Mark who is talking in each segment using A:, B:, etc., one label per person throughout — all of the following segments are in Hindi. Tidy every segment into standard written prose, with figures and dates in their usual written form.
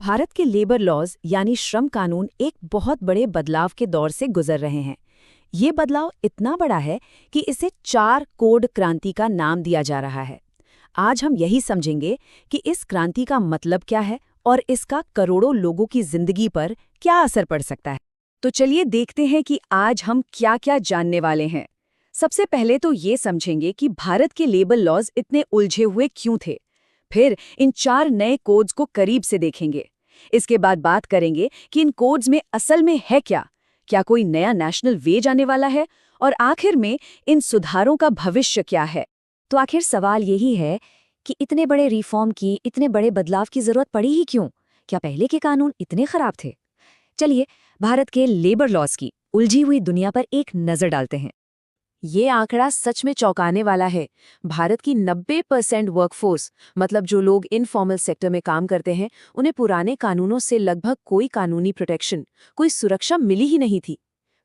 A: भारत के लेबर लॉज यानी श्रम कानून एक बहुत बड़े बदलाव के दौर से गुजर रहे हैं। ये बदलाव इतना बड़ा है कि इसे 4 कोड क्रांति का नाम दिया जा रहा है। आज हम यही समझेंगे कि इस क्रांति का मतलब क्या है और इसका करोड़ों लोगों की जिंदगी पर क्या असर पड़ सकता है। तो चलिए देखते हैं कि आज हम क्या-क्या जानने वाले हैं। सबसे पहले तो ये समझेंगे कि भारत के लेबर लॉज इतने उलझे हुए क्यों थे। फिर इन 4 नए कोड्स को करीब से देखेंगे। इसके बाद बात करेंगे कि इन कोड्स में असल में है क्या कोई नया नेशनल वेज आने वाला है, और आखिर में इन सुधारों का भविष्य क्या है।
B: तो आखिर सवाल यही है कि इतने बड़े रिफॉर्म की, इतने बड़े बदलाव की जरूरत पड़ी ही क्यों? क्या पहले के कानून इतने खराब थे? चलिए भारत के लेबर लॉज की उलझी हुई दुनिया पर एक नजर डालते हैं। ये आंकड़ा सच में चौंकाने वाला है। भारत की 90% वर्कफोर्स, मतलब जो लोग इनफॉर्मल सेक्टर में काम करते हैं, उन्हें पुराने कानूनों से लगभग कोई कानूनी प्रोटेक्शन, कोई सुरक्षा मिली ही नहीं थी।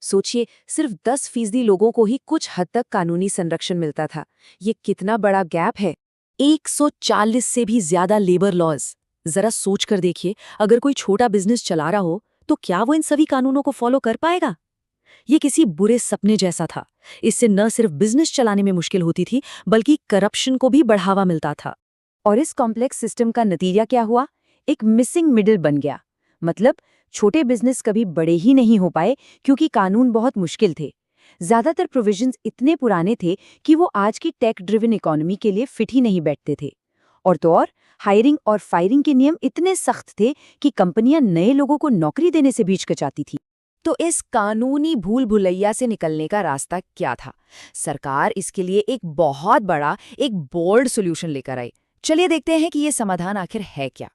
B: सोचिए, सिर्फ 10% लोगों को ही कुछ हद तक कानूनी संरक्षण मिलता था। ये कितना बड़ा गैप है।
A: 140 से भी ज्यादा लेबर लॉज। जरा सोच कर देखिए, अगर कोई छोटा बिजनेस चला रहा हो तो क्या वो इन सभी कानूनों को फॉलो कर पाएगा? ये किसी बुरे सपने जैसा था। इससे न सिर्फ बिजनेस चलाने में मुश्किल होती थी, बल्कि करप्शन को भी बढ़ावा मिलता था। और इस कॉम्प्लेक्स सिस्टम का नतीजा क्या हुआ? एक मिसिंग मिडिल बन गया। मतलब छोटे बिजनेस कभी बड़े ही नहीं हो पाए क्योंकि कानून बहुत मुश्किल थे। ज्यादातर प्रोविजंस इतने पुराने थे कि वो आज की टेक ड्रिवन इकोनॉमी के लिए फिट ही नहीं बैठते थे। और तो और हायरिंग और फायरिंग के नियम इतने सख्त थे कि कंपनियां नए लोगों को नौकरी देने से भी हिचकिचाती थी। तो इस कानूनी भूल भुलैया से निकलने का रास्ता क्या था? सरकार इसके लिए एक बहुत बड़ा, एक बोल्ड सॉल्यूशन लेकर आई। चलिए देखते हैं कि ये समाधान आखिर है क्या।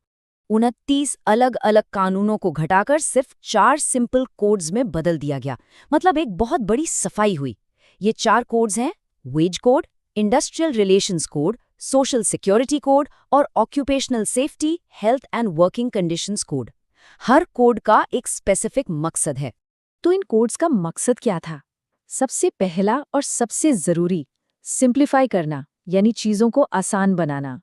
A: 29 अलग अलग कानूनों को घटाकर सिर्फ 4 सिंपल कोड्स में बदल दिया गया। मतलब एक बहुत बड़ी सफाई हुई। ये 4 कोड्स हैं: wage code, industrial relations code, social security code और occupational safety, health and working conditions code. हर कोड का एक स्पेसिफिक मकसद है।
B: तो इन कोड्स का मकसद क्या था? सबसे पहला और सबसे जरूरी, सिंप्लीफाई करना, यानी चीजों को आसान बनाना।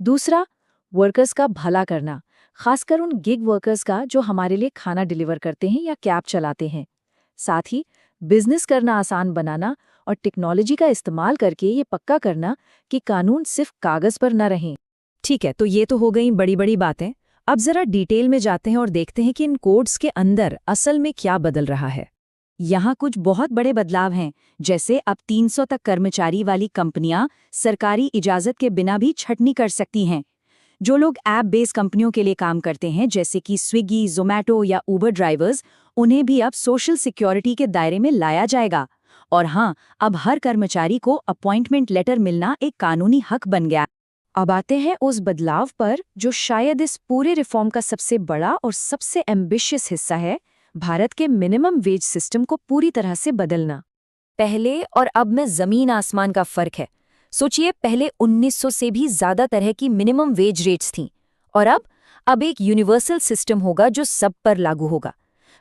B: दूसरा, वर्कर्स का भला करना, खासकर उन गिग वर्कर्स का जो हमारे लिए खाना डिलीवर करते हैं या कैब चलाते हैं। साथ ही बिजनेस करना आसान बनाना और टेक्नोलॉजी का इस्तेमाल करके ये पक्का करना कि कानून सिर्फ कागज पर न रहें।
A: ठीक है, तो ये तो हो गई बड़ी बड़ी बातें। अब जरा डिटेल में जाते हैं और देखते हैं कि इन कोड्स के अंदर असल में क्या बदल रहा है। यहाँ कुछ बहुत बड़े बदलाव हैं, जैसे अब 300 तक कर्मचारी वाली कंपनियां सरकारी इजाजत के बिना भी छटनी कर सकती हैं। जो लोग ऐप बेस्ड कंपनियों के लिए काम करते हैं, जैसे कि स्विगी, जोमैटो या उबर ड्राइवर्स, उन्हें भी अब सोशल सिक्योरिटी के दायरे में लाया जाएगा। और हाँ, अब हर कर्मचारी को अपॉइंटमेंट लेटर मिलना एक कानूनी हक बन गया।
B: अब आते हैं उस बदलाव पर जो शायद इस पूरे रिफॉर्म का सबसे बड़ा और सबसे एम्बिशियस हिस्सा है, भारत के मिनिमम वेज सिस्टम को पूरी तरह से बदलना।
A: पहले और अब में जमीन आसमान का फर्क है। सोचिए, पहले 1900 से भी ज्यादा तरह की मिनिमम वेज रेट्स थीं, और अब एक यूनिवर्सल सिस्टम होगा जो सब पर लागू होगा।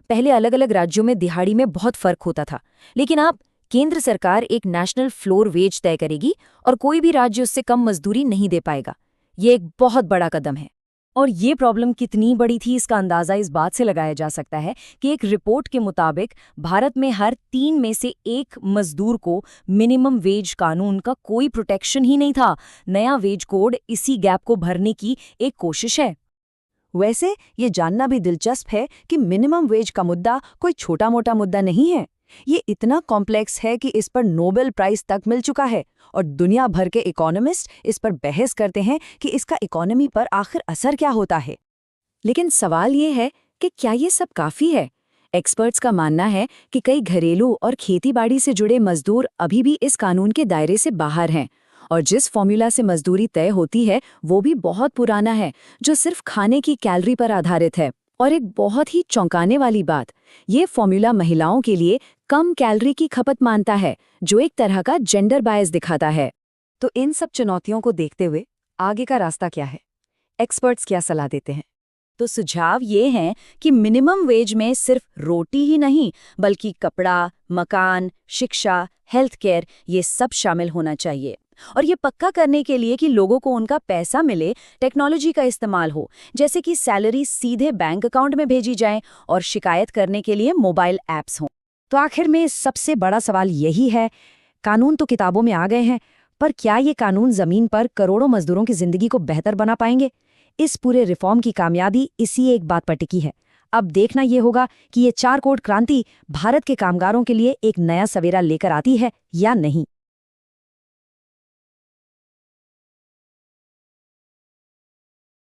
A: पहले अलग अलग राज्यों में दिहाड़ी में बहुत फर्क होता था, लेकिन अब केंद्र सरकार एक नेशनल फ्लोर वेज तय करेगी और कोई भी राज्य उससे कम मजदूरी नहीं दे पाएगा। ये एक बहुत बड़ा कदम है। और ये प्रॉब्लम कितनी बड़ी थी, इसका अंदाजा इस बात से लगाया जा सकता है कि एक रिपोर्ट के मुताबिक भारत में हर 3 में से 1 मजदूर को मिनिमम वेज कानून का कोई प्रोटेक्शन ही नहीं था। नया वेज कोड इसी गैप को भरने की एक कोशिश है। वैसे ये जानना भी दिलचस्प है कि मिनिमम वेज का मुद्दा कोई छोटा मोटा मुद्दा नहीं है। ये इतना कॉम्प्लेक्स है कि इस पर नोबेल प्राइज तक मिल चुका है, और दुनिया भर के इकोनॉमिस्ट इस पर बहस करते हैं कि इसका इकोनॉमी पर आखिर असर क्या होता है। लेकिन सवाल ये है कि क्या ये सब काफी है? एक्सपर्ट्स का मानना है कि कई घरेलू और खेतीबाड़ी से जुड़े मजदूर अभी भी इस कानून के दायरे से बाहर हैं, और जिस फॉर्मूला से मजदूरी तय होती है वो भी बहुत पुराना है, जो सिर्फ खाने की कैलोरी पर आधारित है। और एक बहुत ही चौंकाने वाली बात, ये फॉर्मूला महिलाओं के लिए कम कैलोरी की खपत मानता है, जो एक तरह का जेंडर बायस दिखाता है। तो इन सब चुनौतियों को देखते हुए आगे का रास्ता क्या है? एक्सपर्ट्स क्या सलाह देते हैं? तो सुझाव ये हैं कि मिनिमम वेज में सिर्फ रोटी ही नहीं, बल्कि कपड़ा, मकान, शिक्षा, हेल्थ केयर, ये सब शामिल होना चाहिए। और ये पक्का करने के लिए कि लोगों को उनका पैसा मिले, टेक्नोलॉजी का इस्तेमाल हो, जैसे कि सैलरी सीधे बैंक अकाउंट में भेजी जाए और शिकायत करने के लिए मोबाइल ऐप्स हों।
B: तो आखिर में सबसे बड़ा सवाल यही है, कानून तो किताबों में आ गए हैं, पर क्या ये कानून जमीन पर करोड़ों मजदूरों की जिंदगी को बेहतर बना पाएंगे? इस पूरे रिफॉर्म की कामयाबी इसी एक बात पर टिकी है। अब देखना ये होगा कि ये 4 कोड क्रांति भारत के कामगारों के लिए एक नया सवेरा लेकर आती है या नहीं।